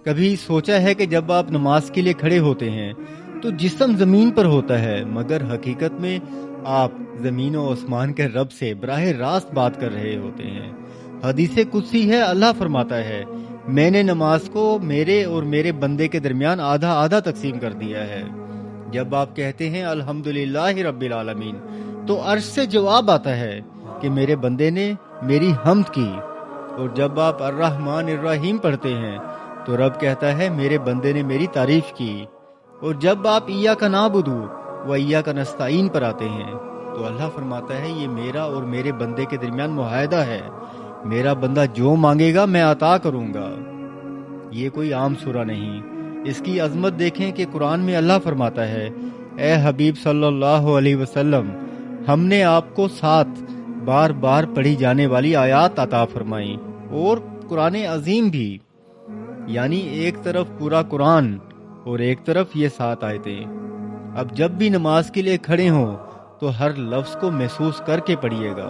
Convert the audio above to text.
کبھی سوچا ہے کہ جب آپ نماز کے لیے کھڑے ہوتے ہیں تو جسم زمین پر ہوتا ہے، مگر حقیقت میں آپ زمین و آسمان کے رب سے براہ راست بات کر رہے ہوتے ہیں۔ حدیث قدسی ہے، اللہ فرماتا ہے میں نے نماز کو میرے اور میرے بندے کے درمیان آدھا آدھا تقسیم کر دیا ہے۔ جب آپ کہتے ہیں الحمدللہ رب العالمین تو عرش سے جواب آتا ہے کہ میرے بندے نے میری حمد کی، اور جب آپ الرحمن الرحیم پڑھتے ہیں تو رب کہتا ہے میرے بندے نے میری تعریف کی، اور جب آپ ایاک نعبد و ایاک نستعین پر آتے ہیں تو اللہ فرماتا ہے یہ میرا اور میرے بندے کے درمیان معاہدہ ہے، میرا بندہ جو مانگے گا میں عطا کروں گا۔ یہ کوئی عام سورہ نہیں، اس کی عظمت دیکھیں کہ قرآن میں اللہ فرماتا ہے اے حبیب صلی اللہ علیہ وسلم، ہم نے آپ کو 7 بار بار پڑھی جانے والی آیات عطا فرمائیں، اور قرآن عظیم بھی، یعنی ایک طرف پورا قرآن اور ایک طرف یہ 7 آیتیں۔ اب جب بھی نماز کے لیے کھڑے ہوں تو ہر لفظ کو محسوس کر کے پڑھیے گا۔